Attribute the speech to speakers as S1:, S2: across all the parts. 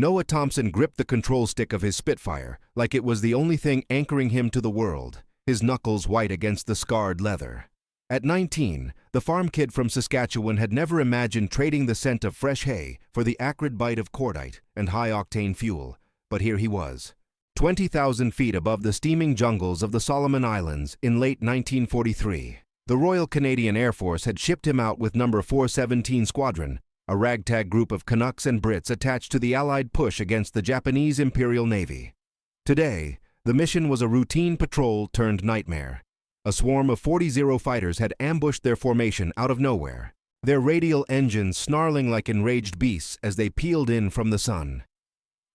S1: Noah Thompson gripped the control stick of his Spitfire like it was the only thing anchoring him to the world, his knuckles white against the scarred leather. At 19, the farm kid from Saskatchewan had never imagined trading the scent of fresh hay for the acrid bite of cordite and high-octane fuel, but here he was, 20,000 feet above the steaming jungles of the Solomon Islands in late 1943. The Royal Canadian Air Force had shipped him out with No. 417 Squadron, a ragtag group of Canucks and Brits attached to the Allied push against the Japanese Imperial Navy. Today, the mission was a routine patrol turned nightmare. A swarm of 40 Zero fighters had ambushed their formation out of nowhere, their radial engines snarling like enraged beasts as they peeled in from the sun.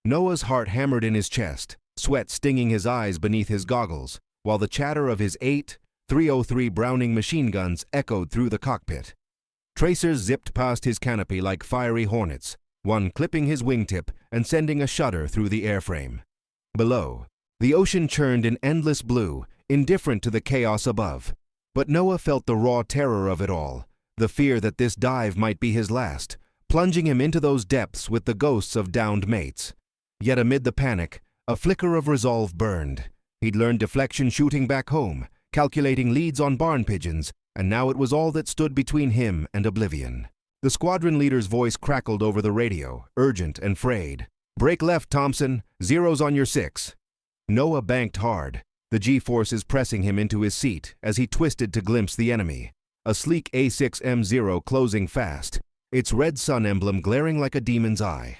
S1: Noah's heart hammered in his chest, sweat stinging his eyes beneath his goggles, while the chatter of his 8.303 Browning machine guns echoed through the cockpit. Tracers zipped past his canopy like fiery hornets, one clipping his wingtip and sending a shudder through the airframe. Below, the ocean churned in endless blue, indifferent to the chaos above. But Noah felt the raw terror of it all, the fear that this dive might be his last, plunging him into those depths with the ghosts of downed mates. Yet amid the panic, a flicker of resolve burned. He'd learned deflection shooting back home, calculating leads on barn pigeons, and now it was all that stood between him and oblivion. The squadron leader's voice crackled over the radio, urgent and frayed. "Break left, Thompson. Zero's on your 6. Noah banked hard, the G-forces pressing him into his seat as he twisted to glimpse the enemy. A sleek A6M0 closing fast, its red sun emblem glaring like a demon's eye.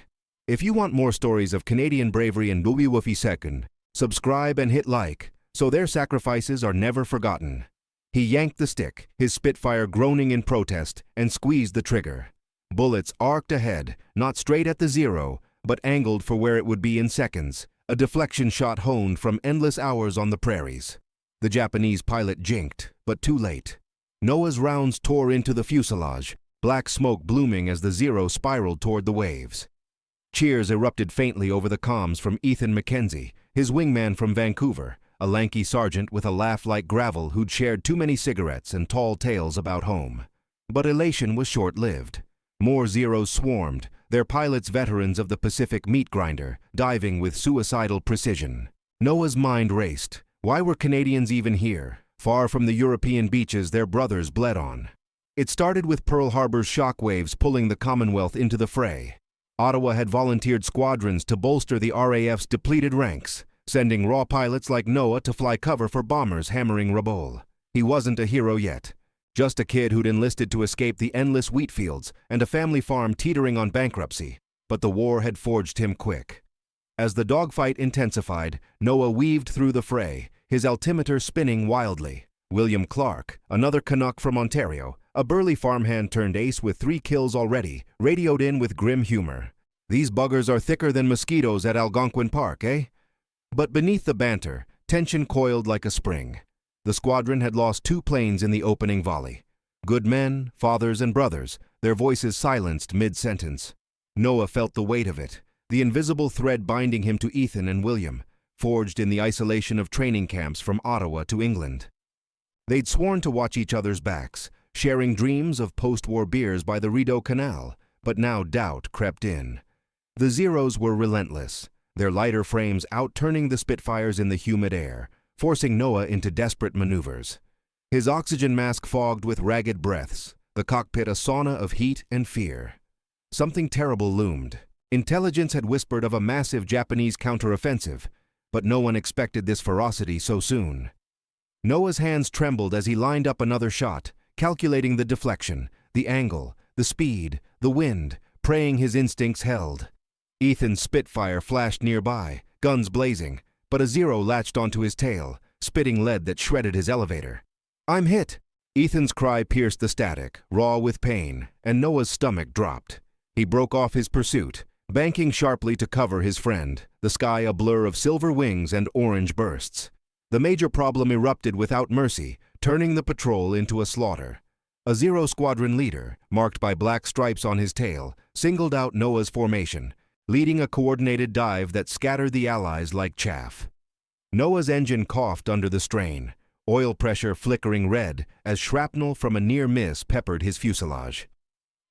S1: If you want more stories of Canadian bravery and WW2, subscribe and hit like, so their sacrifices are never forgotten. He yanked the stick, his Spitfire groaning in protest, and squeezed the trigger. Bullets arced ahead, not straight at the Zero, but angled for where it would be in seconds, a deflection shot honed from endless hours on the prairies. The Japanese pilot jinked, but too late. Noah's rounds tore into the fuselage, black smoke blooming as the Zero spiraled toward the waves. Cheers erupted faintly over the comms from Ethan McKenzie, his wingman from Vancouver, a lanky sergeant with a laugh like gravel who'd shared too many cigarettes and tall tales about home. But elation was short-lived. More Zeros swarmed, their pilots veterans of the Pacific meat grinder, diving with suicidal precision. Noah's mind raced. Why were Canadians even here, far from the European beaches their brothers bled on? It started with Pearl Harbor's shockwaves pulling the Commonwealth into the fray. Ottawa had volunteered squadrons to bolster the RAF's depleted ranks, sending raw pilots like Noah to fly cover for bombers hammering Rabaul. He wasn't a hero yet, just a kid who'd enlisted to escape the endless wheat fields and a family farm teetering on bankruptcy, but the war had forged him quick. As the dogfight intensified, Noah weaved through the fray, his altimeter spinning wildly. William Clark, another Canuck from Ontario, a burly farmhand turned ace with 3 kills already, radioed in with grim humor. "These buggers are thicker than mosquitoes at Algonquin Park, eh?" But beneath the banter, tension coiled like a spring. The squadron had lost 2 planes in the opening volley. Good men, fathers and brothers, their voices silenced mid-sentence. Noah felt the weight of it, the invisible thread binding him to Ethan and William, forged in the isolation of training camps from Ottawa to England. They'd sworn to watch each other's backs, sharing dreams of post-war beers by the Rideau Canal, but now doubt crept in. The Zeros were relentless, their lighter frames outturning the Spitfires in the humid air, forcing Noah into desperate maneuvers. His oxygen mask fogged with ragged breaths, the cockpit a sauna of heat and fear. Something terrible loomed. Intelligence had whispered of a massive Japanese counteroffensive, but no one expected this ferocity so soon. Noah's hands trembled as he lined up another shot, calculating the deflection, the angle, the speed, the wind, praying his instincts held. Ethan's Spitfire flashed nearby, guns blazing, but a Zero latched onto his tail, spitting lead that shredded his elevator. "I'm hit!" Ethan's cry pierced the static, raw with pain, and Noah's stomach dropped. He broke off his pursuit, banking sharply to cover his friend, the sky a blur of silver wings and orange bursts. The major problem erupted without mercy, turning the patrol into a slaughter. A Zero squadron leader, marked by black stripes on his tail, singled out Noah's formation, leading a coordinated dive that scattered the Allies like chaff. Noah's engine coughed under the strain, oil pressure flickering red as shrapnel from a near miss peppered his fuselage.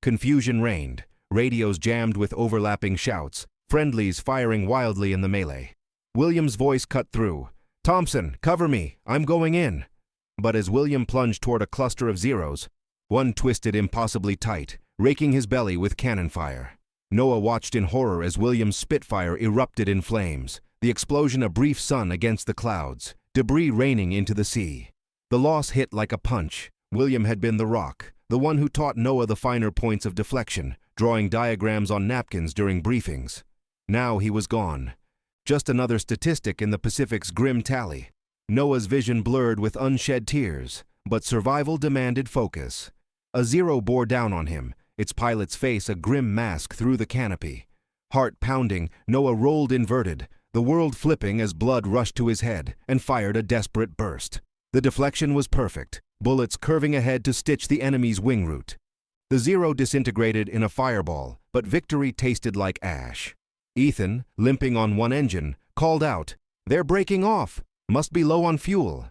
S1: Confusion reigned, radios jammed with overlapping shouts, friendlies firing wildly in the melee. William's voice cut through. "Thompson, cover me, I'm going in." But as William plunged toward a cluster of Zeros, one twisted impossibly tight, raking his belly with cannon fire. Noah watched in horror as William's Spitfire erupted in flames, the explosion a brief sun against the clouds, debris raining into the sea. The loss hit like a punch. William had been the rock, the one who taught Noah the finer points of deflection, drawing diagrams on napkins during briefings. Now he was gone. Just another statistic in the Pacific's grim tally. Noah's vision blurred with unshed tears, but survival demanded focus. A Zero bore down on him, its pilot's face a grim mask through the canopy. Heart pounding, Noah rolled inverted, the world flipping as blood rushed to his head, and fired a desperate burst. The deflection was perfect, bullets curving ahead to stitch the enemy's wing route. The Zero disintegrated in a fireball, but victory tasted like ash. Ethan, limping on one engine, called out, "They're breaking off! Must be low on fuel."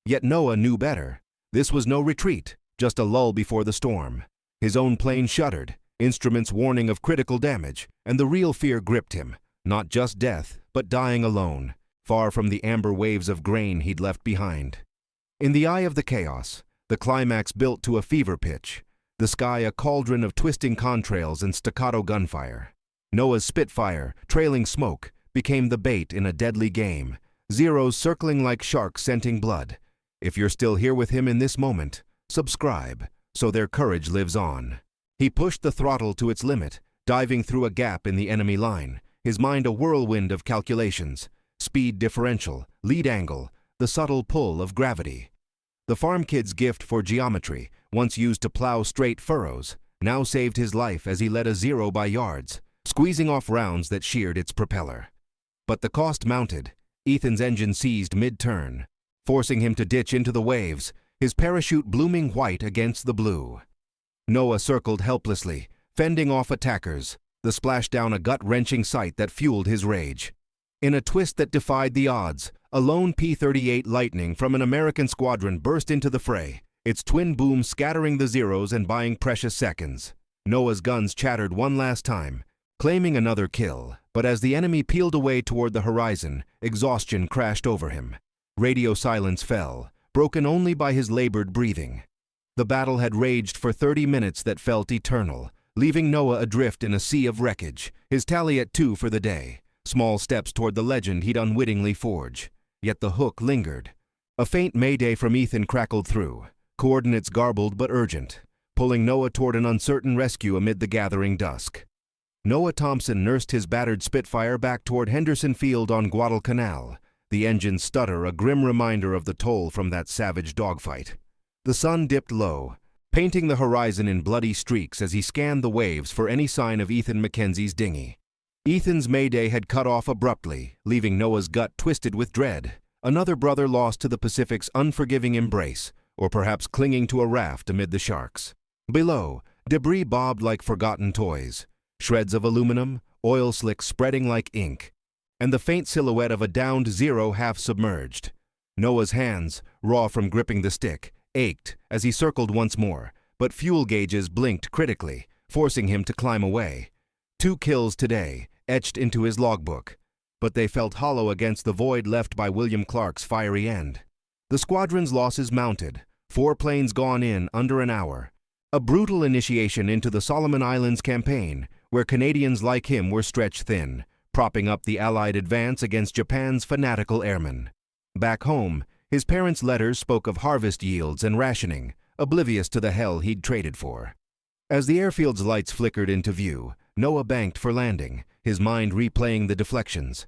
S1: Yet Noah knew better. This was no retreat, just a lull before the storm. His own plane shuddered, instruments warning of critical damage, and the real fear gripped him. Not just death, but dying alone, far from the amber waves of grain he'd left behind. In the eye of the chaos, the climax built to a fever pitch, the sky a cauldron of twisting contrails and staccato gunfire. Noah's Spitfire, trailing smoke, became the bait in a deadly game, Zeros circling like sharks scenting blood. If you're still here with him in this moment, subscribe, so their courage lives on. He pushed the throttle to its limit, diving through a gap in the enemy line, his mind a whirlwind of calculations, speed differential, lead angle, the subtle pull of gravity. The farm kid's gift for geometry, once used to plow straight furrows, now saved his life as he led a Zero by yards, squeezing off rounds that sheared its propeller. But the cost mounted. Ethan's engine seized mid-turn, forcing him to ditch into the waves, his parachute blooming white against the blue. Noah circled helplessly, fending off attackers, the splashdown a gut-wrenching sight that fueled his rage. In a twist that defied the odds, a lone P-38 Lightning from an American squadron burst into the fray, its twin boom scattering the Zeros and buying precious seconds. Noah's guns chattered one last time, claiming another kill, but as the enemy peeled away toward the horizon, exhaustion crashed over him. Radio silence fell, broken only by his labored breathing. The battle had raged for 30 minutes that felt eternal, leaving Noah adrift in a sea of wreckage, his tally at 2 for the day, small steps toward the legend he'd unwittingly forged. Yet the hook lingered. A faint mayday from Ethan crackled through, coordinates garbled but urgent, pulling Noah toward an uncertain rescue amid the gathering dusk. Noah Thompson nursed his battered Spitfire back toward Henderson Field on Guadalcanal, the engine's stutter a grim reminder of the toll from that savage dogfight. The sun dipped low, painting the horizon in bloody streaks as he scanned the waves for any sign of Ethan Mackenzie's dinghy. Ethan's mayday had cut off abruptly, leaving Noah's gut twisted with dread. Another brother lost to the Pacific's unforgiving embrace, or perhaps clinging to a raft amid the sharks. Below, debris bobbed like forgotten toys. Shreds of aluminum, oil slicks spreading like ink, and the faint silhouette of a downed Zero half submerged. Noah's hands, raw from gripping the stick, ached as he circled once more, but fuel gauges blinked critically, forcing him to climb away. 2 kills today, etched into his logbook, but they felt hollow against the void left by William Clark's fiery end. The squadron's losses mounted, 4 planes gone in under an hour. A brutal initiation into the Solomon Islands campaign, where Canadians like him were stretched thin, propping up the Allied advance against Japan's fanatical airmen. Back home, his parents' letters spoke of harvest yields and rationing, oblivious to the hell he'd traded for. As the airfield's lights flickered into view, Noah banked for landing, his mind replaying the deflections.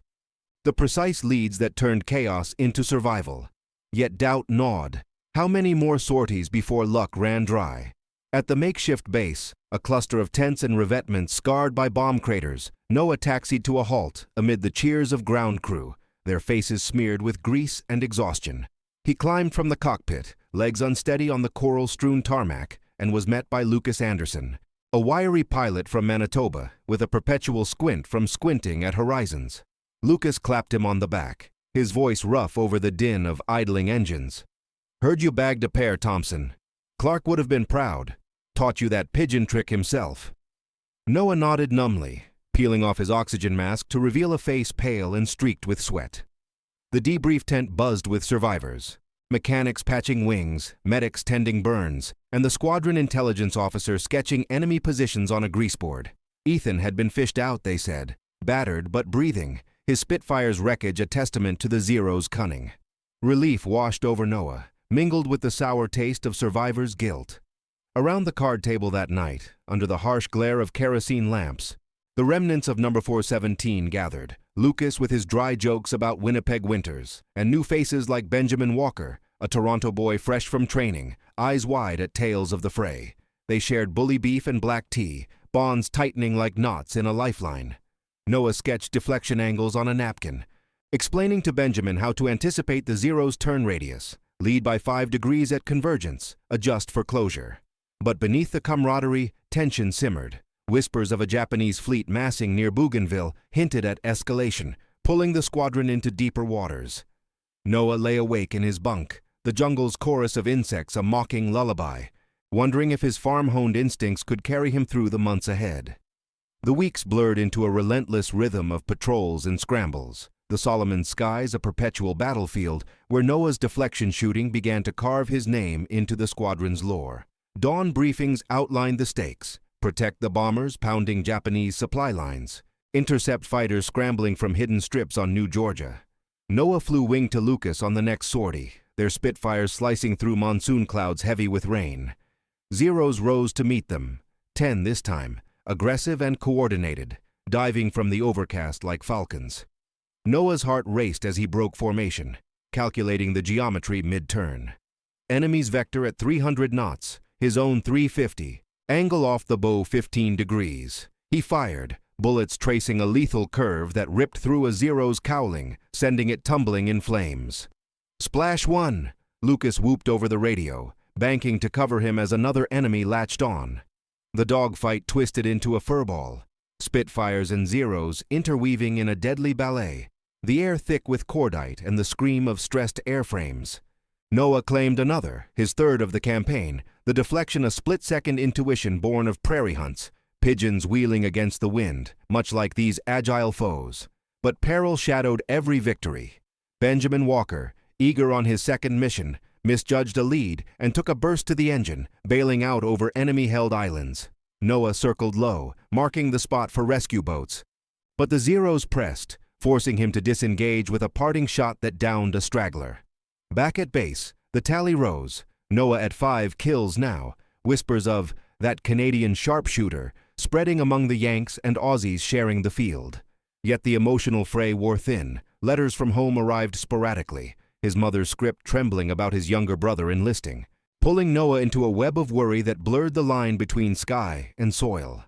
S1: The precise leads that turned chaos into survival. Yet doubt gnawed. How many more sorties before luck ran dry? At the makeshift base, a cluster of tents and revetments scarred by bomb craters, Noah taxied to a halt amid the cheers of ground crew, their faces smeared with grease and exhaustion. He climbed from the cockpit, legs unsteady on the coral-strewn tarmac, and was met by Lucas Anderson, a wiry pilot from Manitoba with a perpetual squint from squinting at horizons. Lucas clapped him on the back, his voice rough over the din of idling engines. "Heard you bagged a pair, Thompson. Clark would have been proud. Taught you that pigeon trick himself." Noah nodded numbly. peeling off his oxygen mask to reveal a face pale and streaked with sweat. The debrief tent buzzed with survivors. Mechanics patching wings, medics tending burns, and the squadron intelligence officer sketching enemy positions on a greaseboard. Ethan had been fished out, they said, battered but breathing, his Spitfire's wreckage a testament to the Zero's cunning. Relief washed over Noah, mingled with the sour taste of survivors' guilt. Around the card table that night, under the harsh glare of kerosene lamps, the remnants of number 417 gathered, Lucas with his dry jokes about Winnipeg winters, and new faces like Benjamin Walker, a Toronto boy fresh from training, eyes wide at tales of the fray. They shared bully beef and black tea, bonds tightening like knots in a lifeline. Noah sketched deflection angles on a napkin, explaining to Benjamin how to anticipate the Zero's turn radius, lead by 5 degrees at convergence, adjust for closure. But beneath the camaraderie, tension simmered. Whispers of a Japanese fleet massing near Bougainville hinted at escalation, pulling the squadron into deeper waters. Noah lay awake in his bunk, the jungle's chorus of insects a mocking lullaby, wondering if his farm-honed instincts could carry him through the months ahead. The weeks blurred into a relentless rhythm of patrols and scrambles, the Solomon skies a perpetual battlefield where Noah's deflection shooting began to carve his name into the squadron's lore. Dawn briefings outlined the stakes: protect the bombers pounding Japanese supply lines, intercept fighters scrambling from hidden strips on New Georgia. Noah flew wing to Lucas on the next sortie, their Spitfires slicing through monsoon clouds heavy with rain. Zeros rose to meet them, 10 this time, aggressive and coordinated, diving from the overcast like falcons. Noah's heart raced as he broke formation, calculating the geometry mid-turn. Enemy's vector at 300 knots, his own 350, angle off the bow 15 degrees. He fired, bullets tracing a lethal curve that ripped through a Zero's cowling, sending it tumbling in flames. "Splash 1!" Lucas whooped over the radio, banking to cover him as another enemy latched on. The dogfight twisted into a furball, Spitfires and Zeros interweaving in a deadly ballet, the air thick with cordite and the scream of stressed airframes. Noah claimed another, his third of the campaign, the deflection a split-second intuition born of prairie hunts, pigeons wheeling against the wind, much like these agile foes. But peril shadowed every victory. Benjamin Walker, eager on his second mission, misjudged a lead and took a burst to the engine, bailing out over enemy-held islands. Noah circled low, marking the spot for rescue boats. But the Zeros pressed, forcing him to disengage with a parting shot that downed a straggler. Back at base, the tally rose, Noah at 5 kills now, whispers of "that Canadian sharpshooter" spreading among the Yanks and Aussies sharing the field. Yet the emotional fray wore thin, letters from home arrived sporadically, his mother's script trembling about his younger brother enlisting, pulling Noah into a web of worry that blurred the line between sky and soil.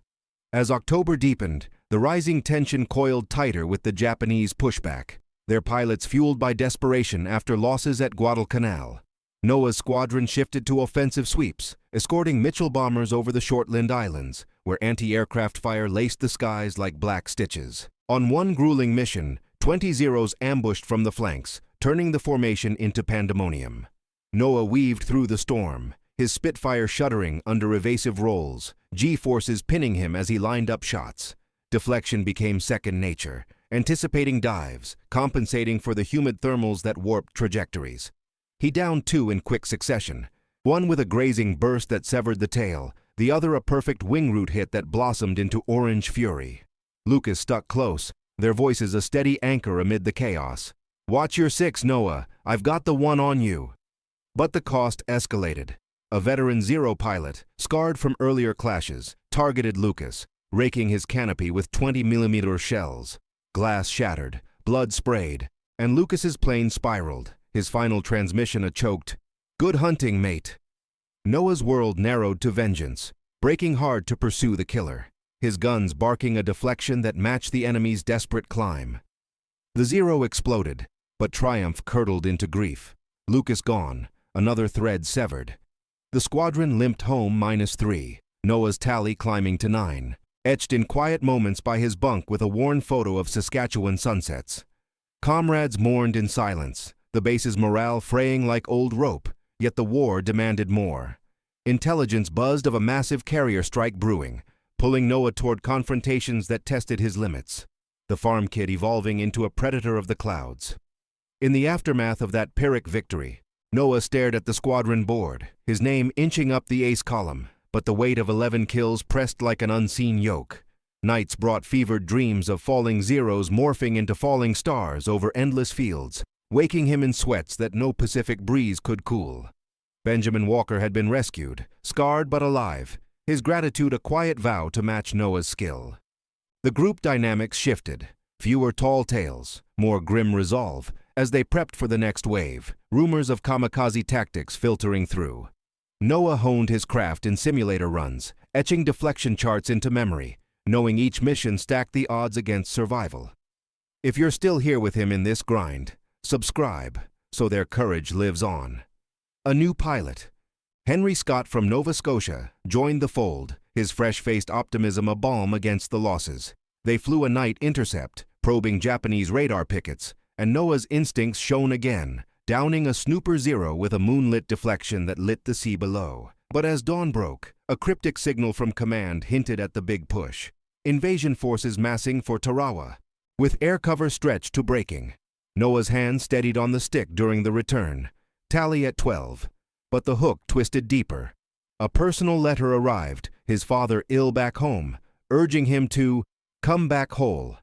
S1: As October deepened, the rising tension coiled tighter with the Japanese pushback, their pilots fueled by desperation after losses at Guadalcanal. Noah's squadron shifted to offensive sweeps, escorting Mitchell bombers over the Shortland Islands, where anti-aircraft fire laced the skies like black stitches. On one grueling mission, 20 Zeros ambushed from the flanks, turning the formation into pandemonium. Noah weaved through the storm, his Spitfire shuddering under evasive rolls, G-forces pinning him as he lined up shots. Deflection became second nature, anticipating dives, compensating for the humid thermals that warped trajectories. He downed 2 in quick succession, one with a grazing burst that severed the tail, the other a perfect wing root hit that blossomed into orange fury. Lucas stuck close, their voices a steady anchor amid the chaos. "Watch your 6, Noah. I've got the one on you." But the cost escalated. A veteran Zero pilot, scarred from earlier clashes, targeted Lucas, raking his canopy with 20mm shells. Glass shattered, blood sprayed, and Lucas's plane spiraled, his final transmission a choked, "Good hunting, mate." Noah's world narrowed to vengeance, breaking hard to pursue the killer, his guns barking a deflection that matched the enemy's desperate climb. The Zero exploded, but triumph curdled into grief. Lucas gone, another thread severed. The squadron limped home -3, Noah's tally climbing to 9, etched in quiet moments by his bunk with a worn photo of Saskatchewan sunsets. Comrades mourned in silence, the base's morale fraying like old rope, yet the war demanded more. Intelligence buzzed of a massive carrier strike brewing, pulling Noah toward confrontations that tested his limits, the farm kid evolving into a predator of the clouds. In the aftermath of that Pyrrhic victory, Noah stared at the squadron board, his name inching up the ace column, but the weight of 11 kills pressed like an unseen yoke. Nights brought fevered dreams of falling zeros morphing into falling stars over endless fields, waking him in sweats that no Pacific breeze could cool. Benjamin Walker had been rescued, scarred but alive, his gratitude a quiet vow to match Noah's skill. The group dynamics shifted, fewer tall tales, more grim resolve, as they prepped for the next wave, rumors of kamikaze tactics filtering through. Noah honed his craft in simulator runs, etching deflection charts into memory, knowing each mission stacked the odds against survival. If you're still here with him in this grind, subscribe, so their courage lives on. A new pilot. Henry Scott from Nova Scotia joined the fold, his fresh-faced optimism a balm against the losses. They flew a night intercept, probing Japanese radar pickets, and Noah's instincts shone again, downing a Snooper Zero with a moonlit deflection that lit the sea below. But as dawn broke, a cryptic signal from command hinted at the big push. Invasion forces massing for Tarawa, with air cover stretched to breaking. Noah's hand steadied on the stick during the return, tally at 12. But the hook twisted deeper. A personal letter arrived, his father ill back home, urging him to come back whole.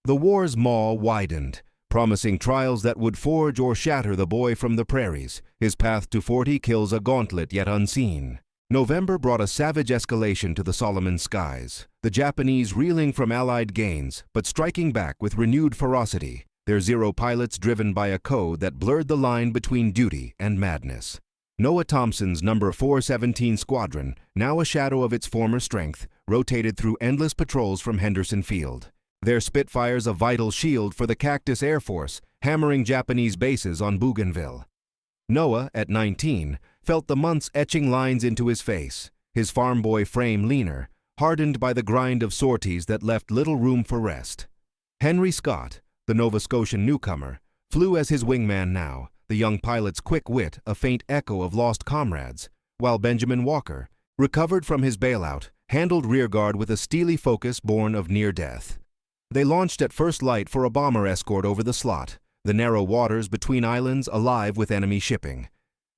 S1: The war's maw widened, promising trials that would forge or shatter the boy from the prairies. His path to 40 kills a gauntlet yet unseen. November brought a savage escalation to the Solomon skies, the Japanese reeling from Allied gains, but striking back with renewed ferocity, their Zero pilots driven by a code that blurred the line between duty and madness. Noah Thompson's No. 417 Squadron, now a shadow of its former strength, rotated through endless patrols from Henderson Field. Their Spitfires a vital shield for the Cactus Air Force, hammering Japanese bases on Bougainville. Noah, at 19, felt the months etching lines into his face, his farm boy frame leaner, hardened by the grind of sorties that left little room for rest. Henry Scott, the Nova Scotian newcomer, flew as his wingman now, the young pilot's quick wit a faint echo of lost comrades, while Benjamin Walker, recovered from his bailout, handled rearguard with a steely focus born of near death. They launched at first light for a bomber escort over the slot, the narrow waters between islands alive with enemy shipping.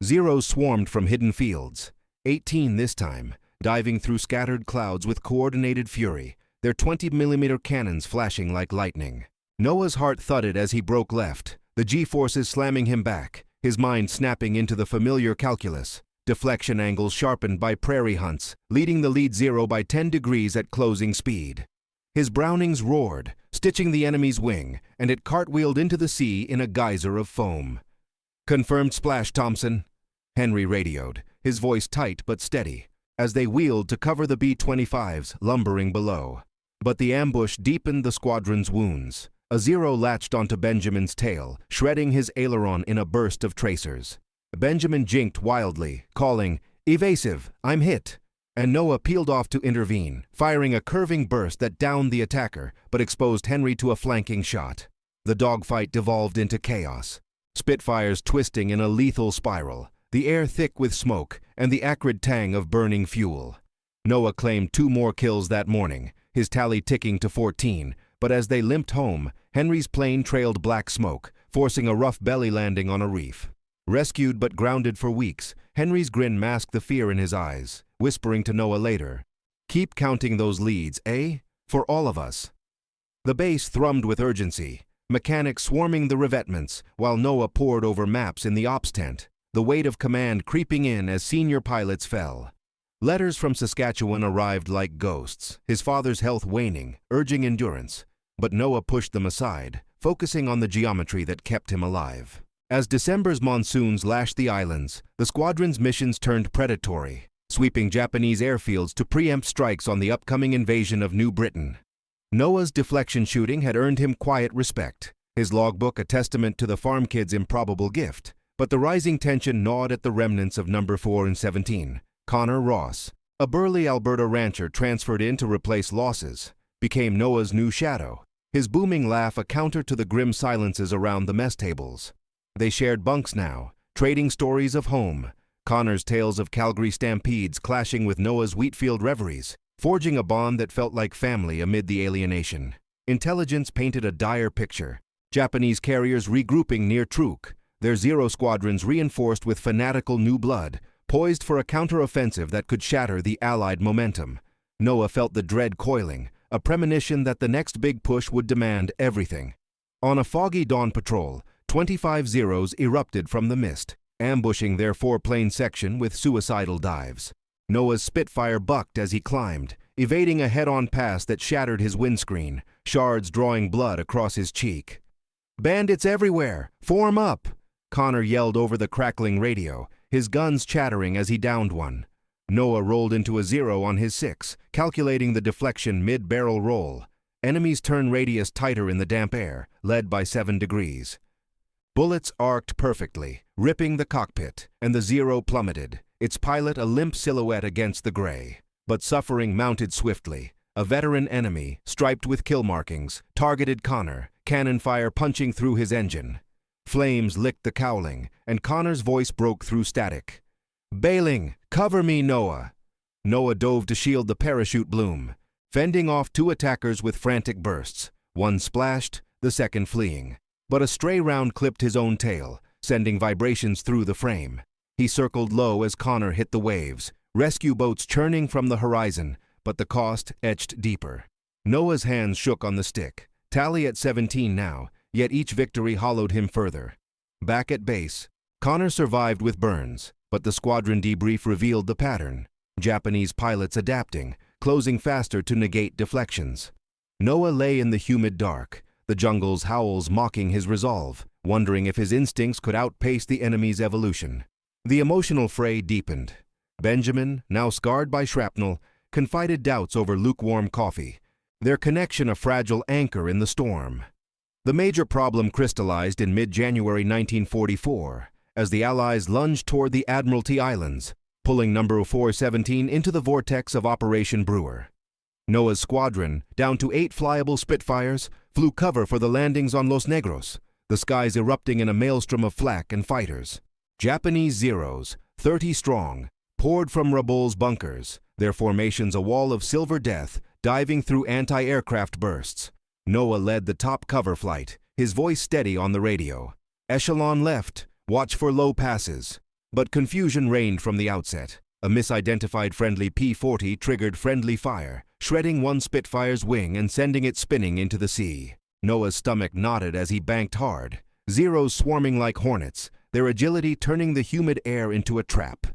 S1: Zeros swarmed from hidden fields, 18 this time, diving through scattered clouds with coordinated fury, their 20mm cannons flashing like lightning. Noah's heart thudded as he broke left, the G-forces slamming him back, his mind snapping into the familiar calculus, deflection angles sharpened by prairie hunts, leading the lead Zero by 10 degrees at closing speed. His Brownings roared, stitching the enemy's wing, and it cartwheeled into the sea in a geyser of foam. "Confirmed splash, Thompson," Henry radioed, his voice tight but steady, as they wheeled to cover the B-25s lumbering below. But the ambush deepened the squadron's wounds. A Zero latched onto Benjamin's tail, shredding his aileron in a burst of tracers. Benjamin jinked wildly, calling, "Evasive, I'm hit," and Noah peeled off to intervene, firing a curving burst that downed the attacker but exposed Henry to a flanking shot. The dogfight devolved into chaos, Spitfires twisting in a lethal spiral, the air thick with smoke and the acrid tang of burning fuel. Noah claimed 2 more kills that morning, his tally ticking to 14, but as they limped home, Henry's plane trailed black smoke, forcing a rough belly landing on a reef. Rescued but grounded for weeks, Henry's grin masked the fear in his eyes, whispering to Noah later, "Keep counting those leads, eh? For all of us." The base thrummed with urgency, mechanics swarming the revetments, while Noah pored over maps in the ops tent, the weight of command creeping in as senior pilots fell. Letters from Saskatchewan arrived like ghosts, his father's health waning, urging endurance, but Noah pushed them aside, focusing on the geometry that kept him alive. As December's monsoons lashed the islands, the squadron's missions turned predatory, sweeping Japanese airfields to preempt strikes on the upcoming invasion of New Britain. Noah's deflection shooting had earned him quiet respect, his logbook a testament to the farm kid's improbable gift, but the rising tension gnawed at the remnants of No. 417. Connor Ross, a burly Alberta rancher transferred in to replace losses, became Noah's new shadow, his booming laugh a counter to the grim silences around the mess tables. They shared bunks now, trading stories of home, Connor's tales of Calgary stampedes clashing with Noah's wheatfield reveries, forging a bond that felt like family amid the alienation. Intelligence painted a dire picture. Japanese carriers regrouping near Truk, their Zero squadrons reinforced with fanatical new blood, poised for a counter-offensive that could shatter the Allied momentum. Noah felt the dread coiling, a premonition that the next big push would demand everything. On a foggy dawn patrol, 25 Zeros erupted from the mist, ambushing their four-plane section with suicidal dives. Noah's Spitfire bucked as he climbed, evading a head-on pass that shattered his windscreen, shards drawing blood across his cheek. "Bandits everywhere! Form up!" Connor yelled over the crackling radio, his guns chattering as he downed one. Noah rolled into a Zero on his 6, calculating the deflection mid-barrel roll. Enemies turn radius tighter in the damp air, led by 7 degrees. Bullets arced perfectly, ripping the cockpit, and the Zero plummeted, its pilot a limp silhouette against the gray. But suffering mounted swiftly. A veteran enemy, striped with kill markings, targeted Connor, cannon fire punching through his engine. Flames licked the cowling, and Connor's voice broke through static. "Bailing! Cover me, Noah!" Noah dove to shield the parachute bloom, fending off 2 attackers with frantic bursts. One splashed, the second fleeing. But a stray round clipped his own tail, sending vibrations through the frame. He circled low as Connor hit the waves, rescue boats churning from the horizon, but the cost etched deeper. Noah's hands shook on the stick, tally at 17 now, yet each victory hollowed him further. Back at base, Connor survived with burns, but the squadron debrief revealed the pattern. Japanese pilots adapting, closing faster to negate deflections. Noah lay in the humid dark, the jungle's howls mocking his resolve, wondering if his instincts could outpace the enemy's evolution. The emotional fray deepened. Benjamin, now scarred by shrapnel, confided doubts over lukewarm coffee, their connection a fragile anchor in the storm. The major problem crystallized in mid-January 1944, as the Allies lunged toward the Admiralty Islands, pulling number 417 into the vortex of Operation Brewer. Noah's squadron, down to 8 flyable Spitfires, flew cover for the landings on Los Negros, the skies erupting in a maelstrom of flak and fighters. Japanese Zeros, 30 strong, poured from Rabaul's bunkers, their formations a wall of silver death, diving through anti-aircraft bursts. Noah led the top cover flight, his voice steady on the radio. "Echelon left, watch for low passes." But confusion reigned from the outset. A misidentified friendly P-40 triggered friendly fire, shredding one Spitfire's wing and sending it spinning into the sea. Noah's stomach knotted as he banked hard, Zeros swarming like hornets, their agility turning the humid air into a trap.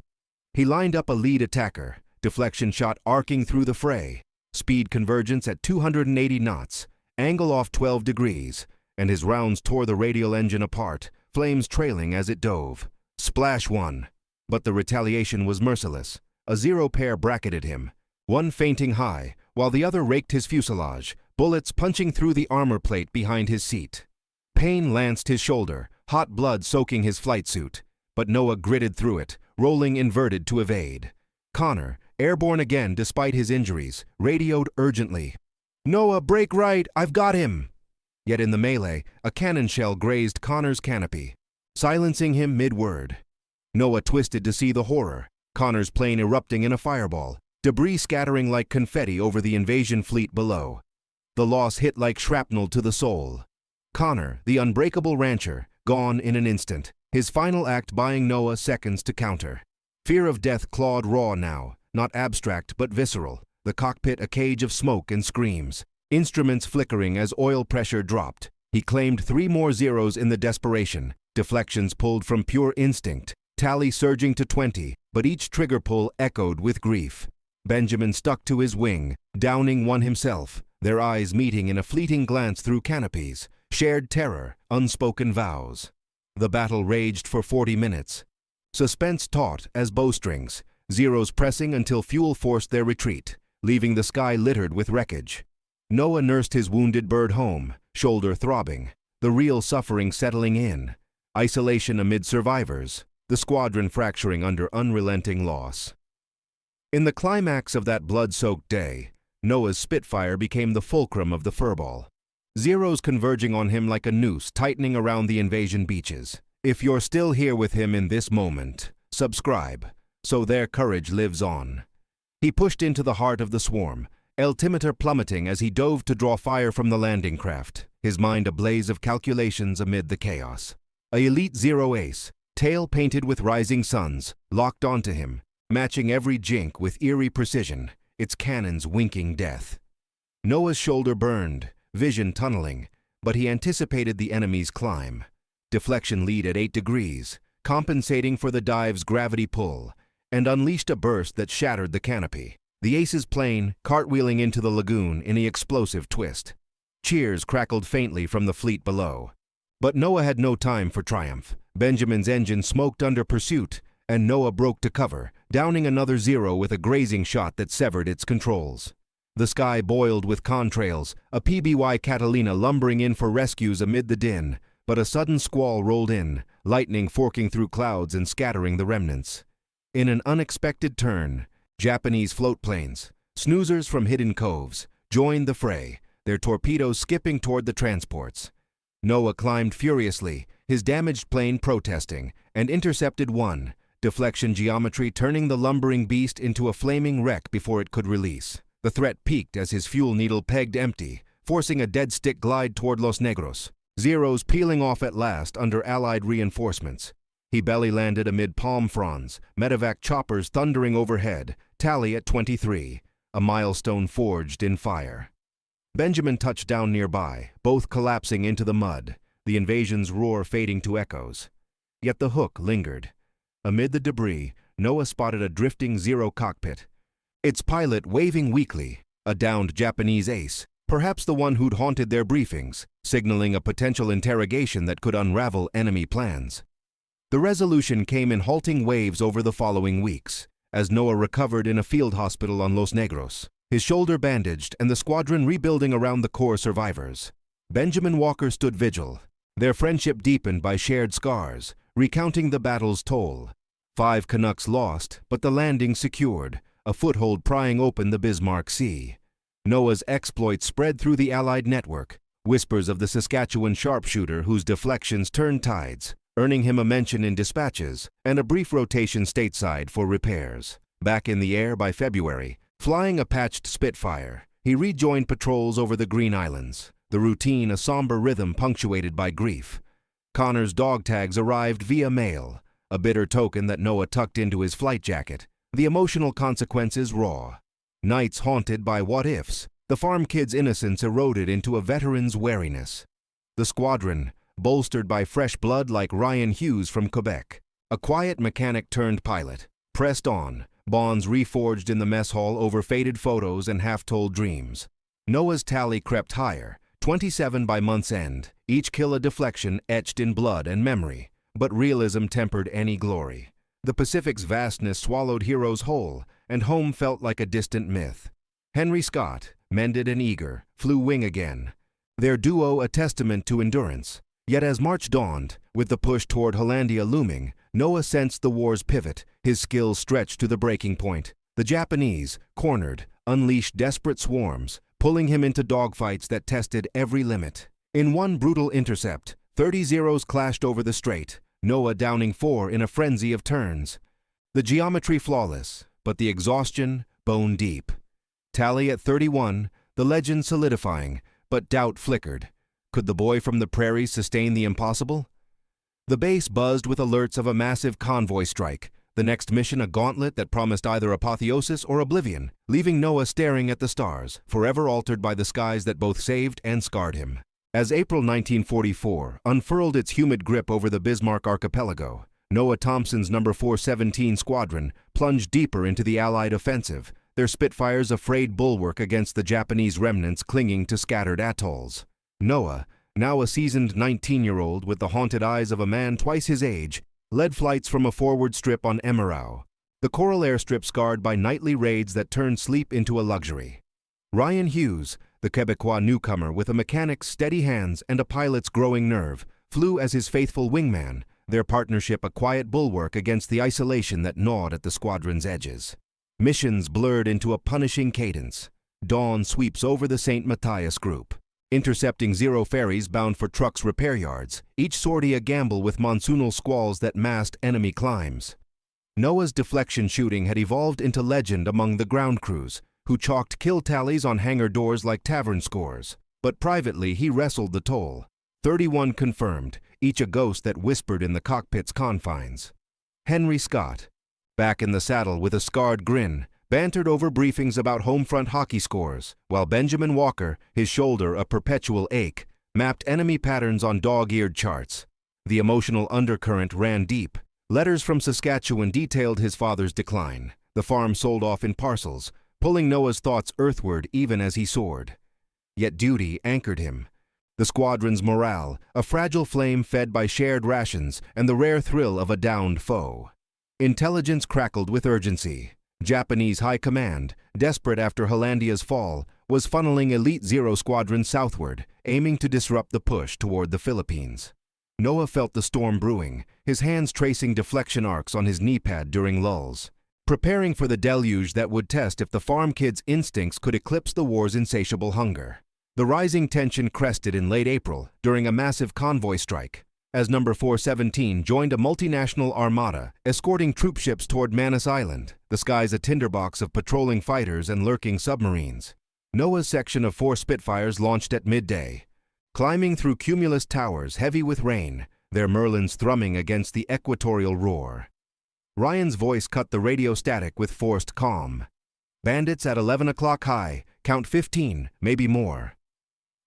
S1: He lined up a lead attacker, deflection shot arcing through the fray, speed convergence at 280 knots, angle off 12 degrees, and his rounds tore the radial engine apart, flames trailing as it dove. Splash one. But the retaliation was merciless. A Zero pair bracketed him, one fainting high, while the other raked his fuselage, bullets punching through the armor plate behind his seat. Pain lanced his shoulder, hot blood soaking his flight suit, but Noah gritted through it, rolling inverted to evade. Connor, airborne again despite his injuries, radioed urgently. "Noah, break right, I've got him!" Yet in the melee, a cannon shell grazed Connor's canopy, silencing him mid-word. Noah twisted to see the horror, Connor's plane erupting in a fireball, debris scattering like confetti over the invasion fleet below. The loss hit like shrapnel to the soul. Connor, the unbreakable rancher, gone in an instant, his final act buying Noah seconds to counter. Fear of death clawed raw now, not abstract but visceral, the cockpit a cage of smoke and screams, instruments flickering as oil pressure dropped. He claimed 3 more Zeros in the desperation, deflections pulled from pure instinct, tally surging to 20, but each trigger pull echoed with grief. Benjamin stuck to his wing, downing one himself, their eyes meeting in a fleeting glance through canopies, shared terror, unspoken vows. The battle raged for 40 minutes. Suspense taut as bowstrings, Zeros pressing until fuel forced their retreat, leaving the sky littered with wreckage. Noah nursed his wounded bird home, shoulder throbbing, the real suffering settling in. Isolation amid survivors, the squadron fracturing under unrelenting loss. In the climax of that blood-soaked day, Noah's Spitfire became the fulcrum of the furball. Zeros converging on him like a noose tightening around the invasion beaches. If you're still here with him in this moment, subscribe, so their courage lives on. He pushed into the heart of the swarm, altimeter plummeting as he dove to draw fire from the landing craft, his mind a blaze of calculations amid the chaos. A Elite Zero ace, tail painted with rising suns, locked onto him, matching every jink with eerie precision, its cannons winking death. Noah's shoulder burned, vision tunneling, but he anticipated the enemy's climb. Deflection lead at 8 degrees, compensating for the dive's gravity pull, and unleashed a burst that shattered the canopy. The ace's plane cartwheeling into the lagoon in an explosive twist. Cheers crackled faintly from the fleet below. But Noah had no time for triumph. Benjamin's engine smoked under pursuit, and Noah broke to cover, downing another Zero with a grazing shot that severed its controls. The sky boiled with contrails, a PBY Catalina lumbering in for rescues amid the din, but a sudden squall rolled in, lightning forking through clouds and scattering the remnants. In an unexpected turn, Japanese float planes, snoozers from hidden coves, joined the fray, their torpedoes skipping toward the transports. Noah climbed furiously, his damaged plane protesting, and intercepted one, deflection geometry turning the lumbering beast into a flaming wreck before it could release. The threat peaked as his fuel needle pegged empty, forcing a dead stick glide toward Los Negros, Zeros peeling off at last under Allied reinforcements. He belly-landed amid palm fronds, medevac choppers thundering overhead, tally at 23, a milestone forged in fire. Benjamin touched down nearby, both collapsing into the mud, the invasion's roar fading to echoes. Yet the hook lingered. Amid the debris, Noah spotted a drifting Zero cockpit, its pilot waving weakly, a downed Japanese ace, perhaps the one who'd haunted their briefings, signaling a potential interrogation that could unravel enemy plans. The resolution came in halting waves over the following weeks, as Noah recovered in a field hospital on Los Negros, his shoulder bandaged and the squadron rebuilding around the core survivors. Benjamin Walker stood vigil, their friendship deepened by shared scars, recounting the battle's toll. 5 Canucks lost, but the landing secured, a foothold prying open the Bismarck Sea. Noah's exploits spread through the Allied network, whispers of the Saskatchewan sharpshooter whose deflections turned tides, earning him a mention in dispatches and a brief rotation stateside for repairs. Back in the air by February, flying a patched Spitfire, he rejoined patrols over the Green Islands, the routine a somber rhythm punctuated by grief. Connor's dog tags arrived via mail, a bitter token that Noah tucked into his flight jacket, the emotional consequences raw. Nights haunted by what-ifs, the farm kid's innocence eroded into a veteran's wariness. The squadron, bolstered by fresh blood like Ryan Hughes from Quebec, a quiet mechanic turned pilot, pressed on, bonds reforged in the mess hall over faded photos and half-told dreams. Noah's tally crept higher, 27 by month's end, each kill a deflection etched in blood and memory, but realism tempered any glory. The Pacific's vastness swallowed heroes whole, and home felt like a distant myth. Henry Scott, mended and eager, flew wing again, their duo a testament to endurance. Yet as March dawned, with the push toward Hollandia looming, Noah sensed the war's pivot, his skills stretched to the breaking point. The Japanese, cornered, unleashed desperate swarms, pulling him into dogfights that tested every limit. In one brutal intercept, 30 Zeros clashed over the strait, Noah downing 4 in a frenzy of turns. The geometry flawless, but the exhaustion bone deep. Tally at 31, the legend solidifying, but doubt flickered. Could the boy from the prairies sustain the impossible? The base buzzed with alerts of a massive convoy strike, the next mission a gauntlet that promised either apotheosis or oblivion, leaving Noah staring at the stars, forever altered by the skies that both saved and scarred him. As April 1944 unfurled its humid grip over the Bismarck archipelago, Noah Thompson's No. 417 Squadron plunged deeper into the Allied offensive, their Spitfires a frayed bulwark against the Japanese remnants clinging to scattered atolls. Noah, now a seasoned 19-year-old with the haunted eyes of a man twice his age, led flights from a forward strip on Emerau, the coral airstrip scarred by nightly raids that turned sleep into a luxury. Ryan Hughes, the Quebecois newcomer with a mechanic's steady hands and a pilot's growing nerve, flew as his faithful wingman, their partnership a quiet bulwark against the isolation that gnawed at the squadron's edges. Missions blurred into a punishing cadence. Dawn sweeps over the St. Matthias group, intercepting Zero ferries bound for trucks' repair yards, each sortie a gamble with monsoonal squalls that masked enemy climbs. Noah's deflection shooting had evolved into legend among the ground crews, who chalked kill tallies on hangar doors like tavern scores. But privately, he wrestled the toll. 31 confirmed, each a ghost that whispered in the cockpit's confines. Henry Scott, back in the saddle with a scarred grin, bantered over briefings about home front hockey scores, while Benjamin Walker, his shoulder a perpetual ache, mapped enemy patterns on dog-eared charts. The emotional undercurrent ran deep. Letters from Saskatchewan detailed his father's decline. The farm sold off in parcels, pulling Noah's thoughts earthward even as he soared. Yet duty anchored him. The squadron's morale, a fragile flame fed by shared rations and the rare thrill of a downed foe. Intelligence crackled with urgency. Japanese high command, desperate after Hollandia's fall, was funneling Elite Zero squadrons southward, aiming to disrupt the push toward the Philippines. Noah felt the storm brewing, his hands tracing deflection arcs on his knee pad during lulls, preparing for the deluge that would test if the farm kid's instincts could eclipse the war's insatiable hunger. The rising tension crested in late April during a massive convoy strike, as No. 417 joined a multinational armada escorting troop ships toward Manus Island, the skies a tinderbox of patrolling fighters and lurking submarines. Noah's section of 4 Spitfires launched at midday, climbing through cumulus towers heavy with rain, their merlins thrumming against the equatorial roar. Ryan's voice cut the radio static with forced calm. Bandits at 11 o'clock high, count 15, maybe more.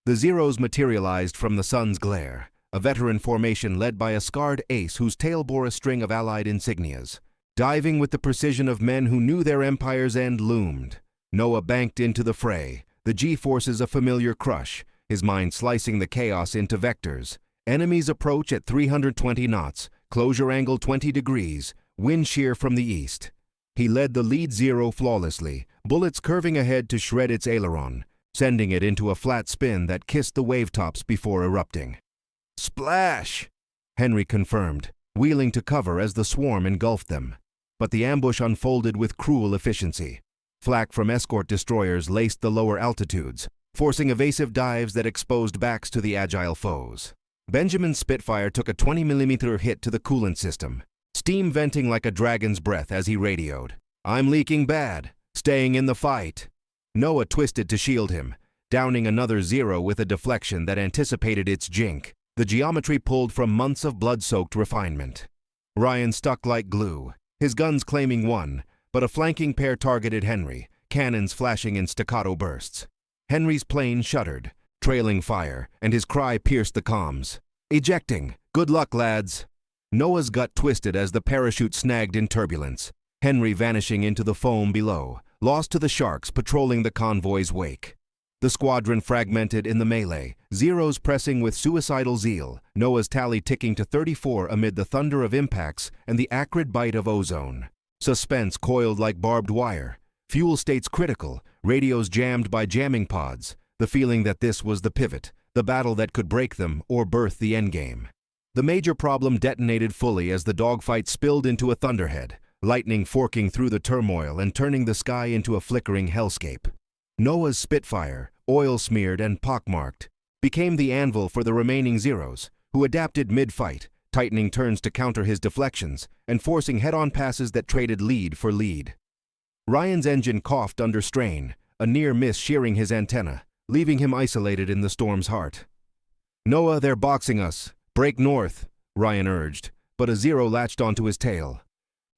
S1: The Zeros materialized from the sun's glare, a veteran formation led by a scarred ace whose tail bore a string of allied insignias. Diving with the precision of men who knew their empire's end loomed, Noah banked into the fray, the G-forces a familiar crush, his mind slicing the chaos into vectors. Enemies approach at 320 knots, closure angle 20 degrees, wind shear from the east. He led the lead Zero flawlessly, bullets curving ahead to shred its aileron, sending it into a flat spin that kissed the wavetops before erupting. "Splash!" Henry confirmed, wheeling to cover as the swarm engulfed them. But the ambush unfolded with cruel efficiency. Flak from escort destroyers laced the lower altitudes, forcing evasive dives that exposed backs to the agile foes. Benjamin's Spitfire took a 20mm hit to the coolant system, steam venting like a dragon's breath as he radioed, "I'm leaking bad, staying in the fight." Noah twisted to shield him, downing another Zero with a deflection that anticipated its jink, the geometry pulled from months of blood-soaked refinement. Ryan stuck like glue, his guns claiming one, but a flanking pair targeted Henry, cannons flashing in staccato bursts. Henry's plane shuddered, trailing fire, and his cry pierced the comms. "Ejecting! Good luck, lads!" Noah's gut twisted as the parachute snagged in turbulence, Henry vanishing into the foam below, lost to the sharks patrolling the convoy's wake. The squadron fragmented in the melee, Zeros pressing with suicidal zeal, Noah's tally ticking to 34 amid the thunder of impacts and the acrid bite of ozone. Suspense coiled like barbed wire, fuel states critical, radios jammed by jamming pods, the feeling that this was the pivot, the battle that could break them or birth the endgame. The major problem detonated fully as the dogfight spilled into a thunderhead, lightning forking through the turmoil and turning the sky into a flickering hellscape. Noah's Spitfire, oil-smeared and pockmarked, became the anvil for the remaining Zeros, who adapted mid-fight, tightening turns to counter his deflections and forcing head-on passes that traded lead for lead. Ryan's engine coughed under strain, a near miss shearing his antenna, leaving him isolated in the storm's heart. "Noah, they're boxing us. Break north," Ryan urged, but a Zero latched onto his tail.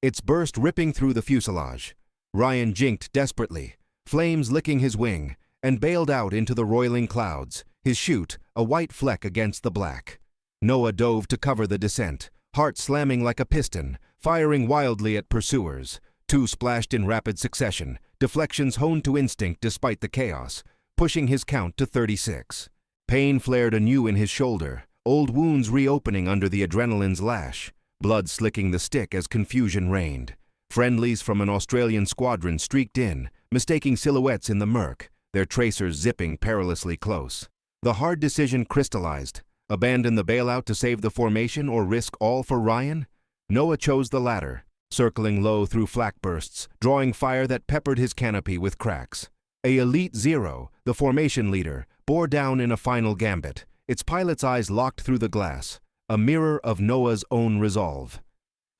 S1: Its burst ripping through the fuselage. Ryan jinked desperately, flames licking his wing, and bailed out into the roiling clouds, his chute a white fleck against the black. Noah dove to cover the descent, heart slamming like a piston, firing wildly at pursuers. 2 splashed in rapid succession, deflections honed to instinct despite the chaos, pushing his count to 36. Pain flared anew in his shoulder, old wounds reopening under the adrenaline's lash, blood slicking the stick as confusion reigned. Friendlies from an Australian squadron streaked in, mistaking silhouettes in the murk, their tracers zipping perilously close. The hard decision crystallized. Abandon the bailout to save the formation or risk all for Ryan? Noah chose the latter, circling low through flak bursts, drawing fire that peppered his canopy with cracks. A Elite Zero, the formation leader, bore down in a final gambit, its pilot's eyes locked through the glass, a mirror of Noah's own resolve.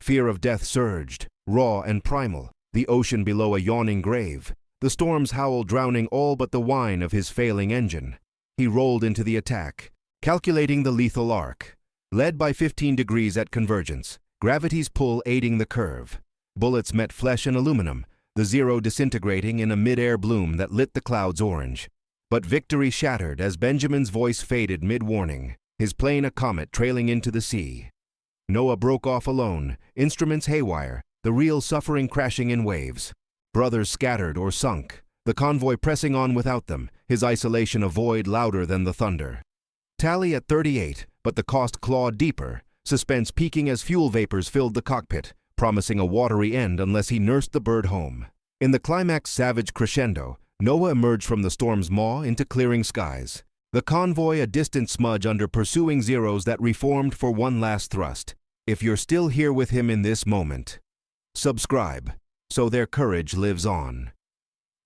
S1: Fear of death surged, raw and primal, the ocean below a yawning grave, the storm's howl drowning all but the whine of his failing engine. He rolled into the attack, calculating the lethal arc. Led by 15 degrees at convergence, gravity's pull aiding the curve. Bullets met flesh and aluminum, the Zero disintegrating in a mid-air bloom that lit the clouds orange. But victory shattered as Benjamin's voice faded mid-warning, his plane a comet trailing into the sea. Noah broke off alone, instruments haywire, the real suffering crashing in waves. Brothers scattered or sunk, the convoy pressing on without them, his isolation a void louder than the thunder. Tally at 38, but the cost clawed deeper, suspense peaking as fuel vapors filled the cockpit, promising a watery end unless he nursed the bird home. In the climax savage crescendo, Noah emerged from the storm's maw into clearing skies. The convoy a distant smudge under pursuing Zeros that reformed for one last thrust. If you're still here with him in this moment, subscribe, so their courage lives on.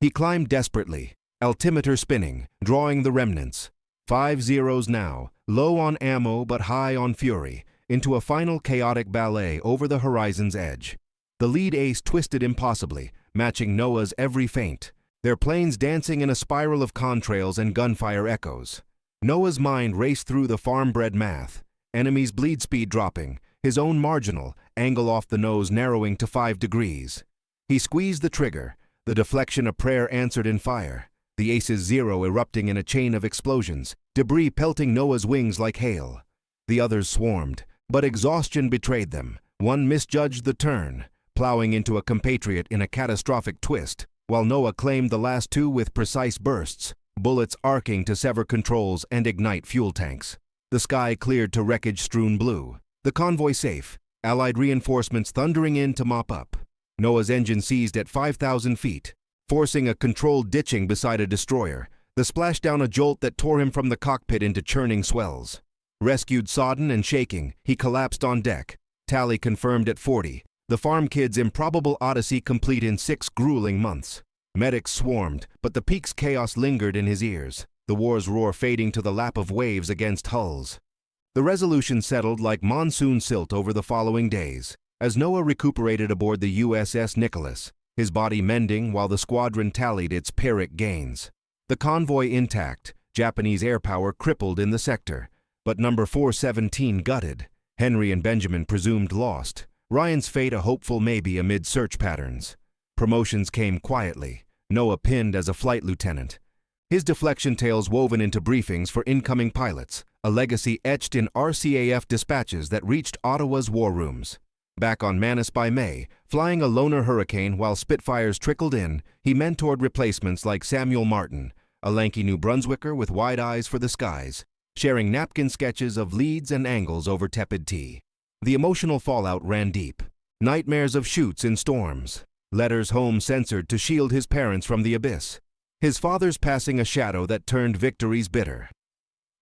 S1: He climbed desperately, altimeter spinning, drawing the remnants. 5 Zeros now, low on ammo but high on fury, into a final chaotic ballet over the horizon's edge. The lead ace twisted impossibly, matching Noah's every feint, their planes dancing in a spiral of contrails and gunfire echoes. Noah's mind raced through the farm-bred math, enemy's bleed speed dropping, his own marginal, angle off the nose narrowing to 5 degrees. He squeezed the trigger, the deflection a prayer answered in fire. The ace's Zero erupting in a chain of explosions, debris pelting Noah's wings like hail. The others swarmed, but exhaustion betrayed them. One misjudged the turn, plowing into a compatriot in a catastrophic twist, while Noah claimed the last two with precise bursts, bullets arcing to sever controls and ignite fuel tanks. The sky cleared to wreckage-strewn blue. The convoy safe, Allied reinforcements thundering in to mop up. Noah's engine seized at 5,000 feet, forcing a controlled ditching beside a destroyer, the splashdown a jolt that tore him from the cockpit into churning swells. Rescued sodden and shaking, he collapsed on deck. Tally confirmed at 40, the farm kid's improbable odyssey complete in 6 grueling months. Medics swarmed, but the peak's chaos lingered in his ears, the war's roar fading to the lap of waves against hulls. The Resolution settled like monsoon silt over the following days, as Noah recuperated aboard the USS Nicholas, his body mending while the squadron tallied its Pyrrhic gains. The convoy intact, Japanese air power crippled in the sector, but number 417 gutted. Henry and Benjamin presumed lost. Ryan's fate a hopeful maybe amid search patterns. Promotions came quietly. Noah pinned as a flight lieutenant. His deflection tales woven into briefings for incoming pilots, a legacy etched in RCAF dispatches that reached Ottawa's war rooms. Back on Manus by May, flying a loner Hurricane while Spitfires trickled in, he mentored replacements like Samuel Martin, a lanky New Brunswicker with wide eyes for the skies, sharing napkin sketches of leads and angles over tepid tea. The emotional fallout ran deep. Nightmares of shoots in storms. Letters home censored to shield his parents from the abyss. His father's passing a shadow that turned victories bitter.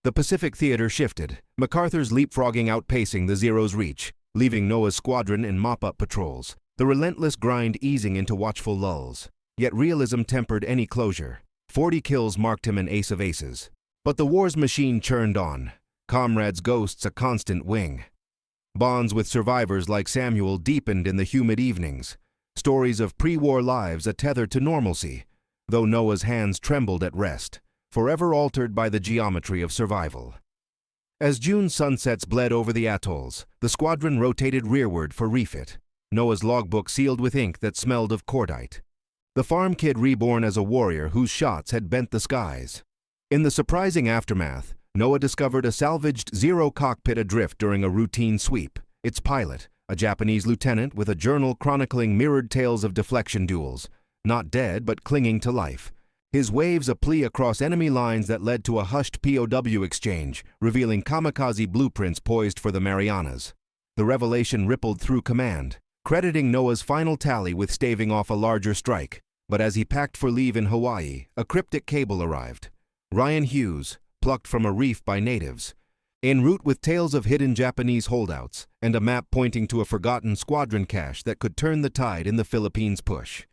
S1: The Pacific theater shifted, MacArthur's leapfrogging outpacing the Zero's reach, leaving Noah's squadron in mop-up patrols, the relentless grind easing into watchful lulls. Yet realism tempered any closure. 40 kills marked him an ace of aces. But the war's machine churned on, comrades' ghosts a constant wing. Bonds with survivors like Samuel deepened in the humid evenings, stories of pre-war lives a tether to normalcy, though Noah's hands trembled at rest, forever altered by the geometry of survival. As June sunsets bled over the atolls, the squadron rotated rearward for refit, Noah's logbook sealed with ink that smelled of cordite. The farm kid reborn as a warrior whose shots had bent the skies. In the surprising aftermath, Noah discovered a salvaged Zero cockpit adrift during a routine sweep. Its pilot, a Japanese lieutenant with a journal chronicling mirrored tales of deflection duels, not dead but clinging to life. His waves a plea across enemy lines that led to a hushed POW exchange, revealing kamikaze blueprints poised for the Marianas. The revelation rippled through command, crediting Noah's final tally with staving off a larger strike. But as he packed for leave in Hawaii, a cryptic cable arrived. Ryan Hughes, plucked from a reef by natives, en route with tales of hidden Japanese holdouts and a map pointing to a forgotten squadron cache that could turn the tide in the Philippines push.